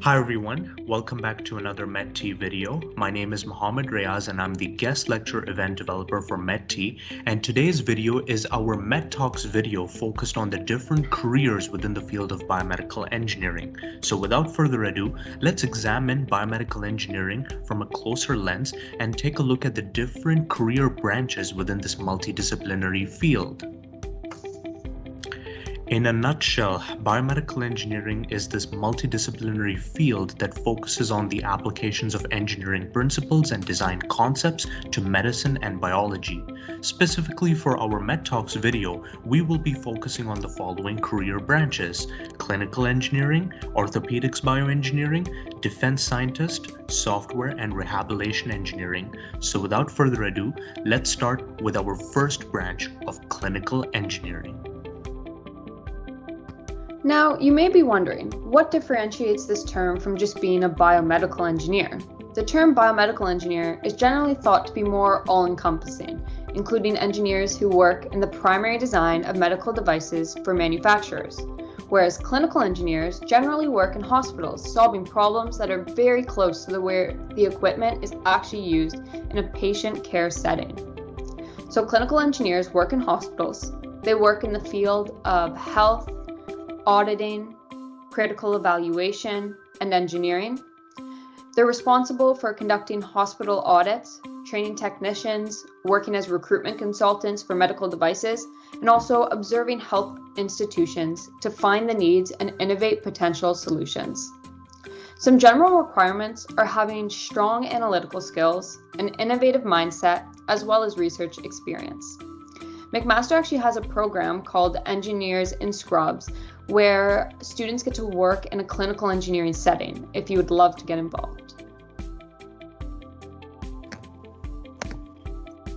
Hi everyone, welcome back to another medt video. My name is Mohammed Reyaz and I'm the guest lecture event developer for medt, and today's video is our medtalks video focused on the different careers within the field of biomedical engineering. So without further ado, let's examine biomedical engineering from a closer lens and take a look at the different career branches within this multidisciplinary field. In a nutshell, biomedical engineering is this multidisciplinary field that focuses on the applications of engineering principles and design concepts to medicine and biology. Specifically for our medtalks video, we will be focusing on the following career branches: clinical engineering, orthopedics bioengineering, defense scientist, software and rehabilitation engineering. So without further ado, let's start with our first branch of clinical engineering. Now, you may be wondering, what differentiates this term from just being a biomedical engineer? The term biomedical engineer is generally thought to be more all-encompassing, including engineers who work in the primary design of medical devices for manufacturers, whereas clinical engineers generally work in hospitals, solving problems that are very close to where the equipment is actually used in a patient care setting. So clinical engineers work in hospitals. They work in the field of health, auditing, critical evaluation, and engineering. They're responsible for conducting hospital audits, training technicians, working as recruitment consultants for medical devices, and also observing health institutions to find the needs and innovate potential solutions. Some general requirements are having strong analytical skills, an innovative mindset, as well as research experience. McMaster actually has a program called Engineers in Scrubs, where students get to work in a clinical engineering setting if you would love to get involved.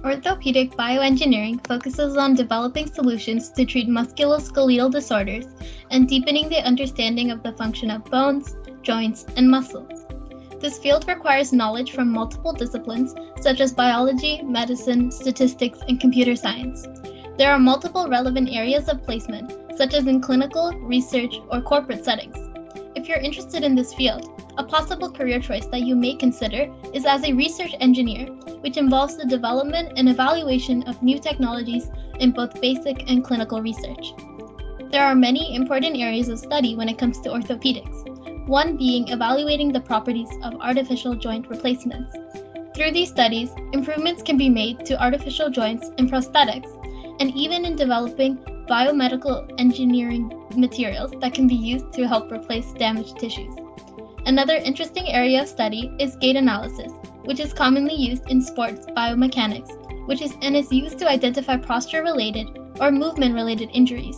Orthopedic bioengineering focuses on developing solutions to treat musculoskeletal disorders and deepening the understanding of the function of bones, joints, and muscles. This field requires knowledge from multiple disciplines such as biology, medicine, statistics, and computer science. There are multiple relevant areas of placement, such as in clinical, research, or corporate settings. If you're interested in this field, a possible career choice that you may consider is as a research engineer, which involves the development and evaluation of new technologies in both basic and clinical research. There are many important areas of study when it comes to orthopedics, one being evaluating the properties of artificial joint replacements. Through these studies, improvements can be made to artificial joints and prosthetics, and even in developing biomedical engineering materials that can be used to help replace damaged tissues. Another interesting area of study is gait analysis, which is commonly used in sports biomechanics, is used to identify posture-related or movement-related injuries.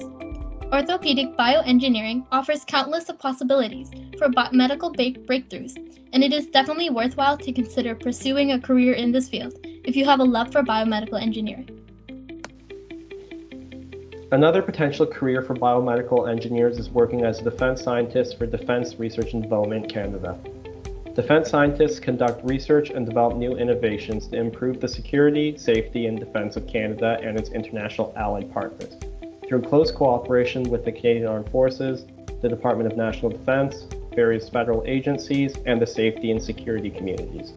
Orthopedic bioengineering offers countless of possibilities for medical breakthroughs, and it is definitely worthwhile to consider pursuing a career in this field if you have a love for biomedical engineering. Another potential career for biomedical engineers is working as a defense scientist for Defense Research and Development Canada. Defense scientists conduct research and develop new innovations to improve the security, safety, and defense of Canada and its international allied partners, through close cooperation with the Canadian Armed Forces, the Department of National Defense, various federal agencies, and the safety and security communities.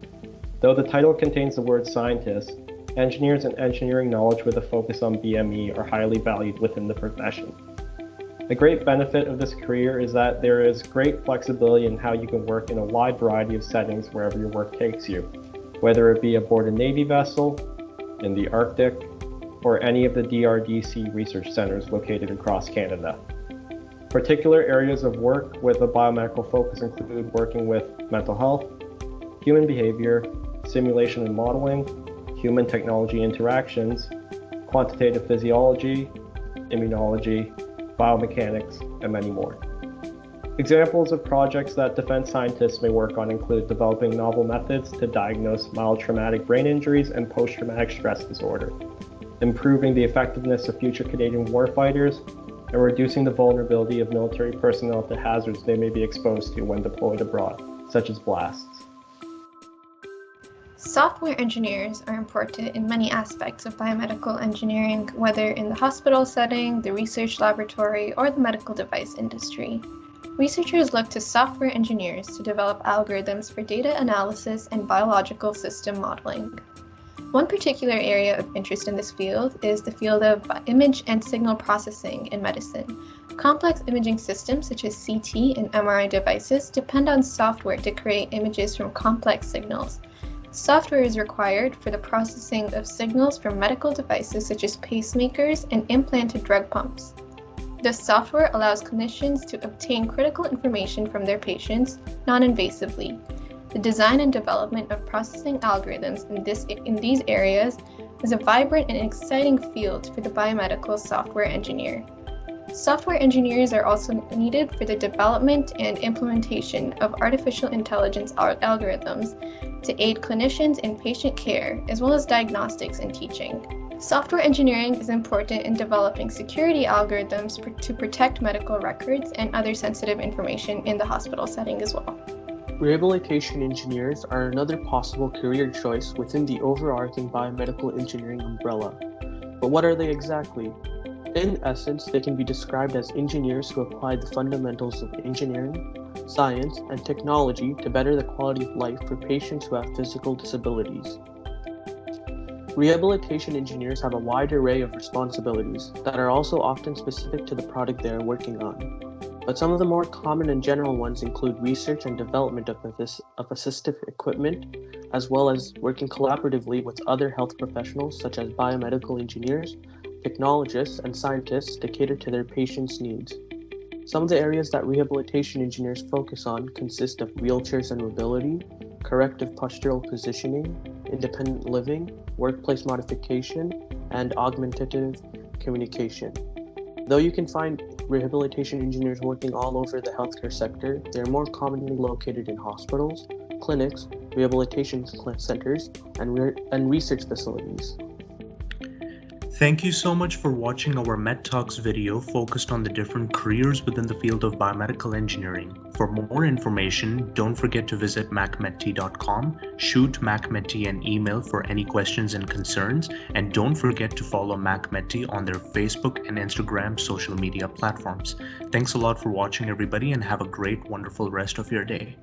Though the title contains the word scientist, engineers and engineering knowledge with a focus on BME are highly valued within the profession. A great benefit of this career is that there is great flexibility in how you can work in a wide variety of settings wherever your work takes you, whether it be aboard a Navy vessel, in the Arctic, or any of the DRDC research centers located across Canada. Particular areas of work with a biomedical focus include working with mental health, human behavior, simulation and modeling, human technology interactions, quantitative physiology, immunology, biomechanics, and many more. Examples of projects that defense scientists may work on include developing novel methods to diagnose mild traumatic brain injuries and post-traumatic stress disorder, improving the effectiveness of future Canadian warfighters, and reducing the vulnerability of military personnel to hazards they may be exposed to when deployed abroad, such as blasts. Software engineers are important in many aspects of biomedical engineering, whether in the hospital setting, the research laboratory, or the medical device industry. Researchers look to software engineers to develop algorithms for data analysis and biological system modeling. One particular area of interest in this field is the field of image and signal processing in medicine. Complex imaging systems such as CT and MRI devices depend on software to create images from complex signals. Software is required for the processing of signals from medical devices such as pacemakers and implanted drug pumps. The software allows clinicians to obtain critical information from their patients non-invasively. The design and development of processing algorithms in these areas is a vibrant and exciting field for the biomedical software engineer. Software engineers are also needed for the development and implementation of artificial intelligence algorithms to aid clinicians in patient care, as well as diagnostics and teaching. Software engineering is important in developing security algorithms to protect medical records and other sensitive information in the hospital setting as well. Rehabilitation engineers are another possible career choice within the overarching biomedical engineering umbrella. But what are they exactly? In essence, they can be described as engineers who apply the fundamentals of engineering, science, and technology to better the quality of life for patients who have physical disabilities. Rehabilitation engineers have a wide array of responsibilities that are also often specific to the product they are working on. But some of the more common and general ones include research and development of assistive equipment, as well as working collaboratively with other health professionals such as biomedical engineers, technologists, and scientists to cater to their patients' needs. Some of the areas that rehabilitation engineers focus on consist of wheelchairs and mobility, corrective postural positioning, independent living, workplace modification, and augmentative communication. Though you can find rehabilitation engineers working all over the healthcare sector, they are more commonly located in hospitals, clinics, rehabilitation centers, and research facilities. Thank you so much for watching our medtalks video focused on the different careers within the field of biomedical engineering. For more information, don't forget to visit macmedt.com, shoot MacMedT an email for any questions and concerns, and don't forget to follow MacMedT on their Facebook and Instagram social media platforms. Thanks a lot for watching, everybody, and have a great, wonderful rest of your day.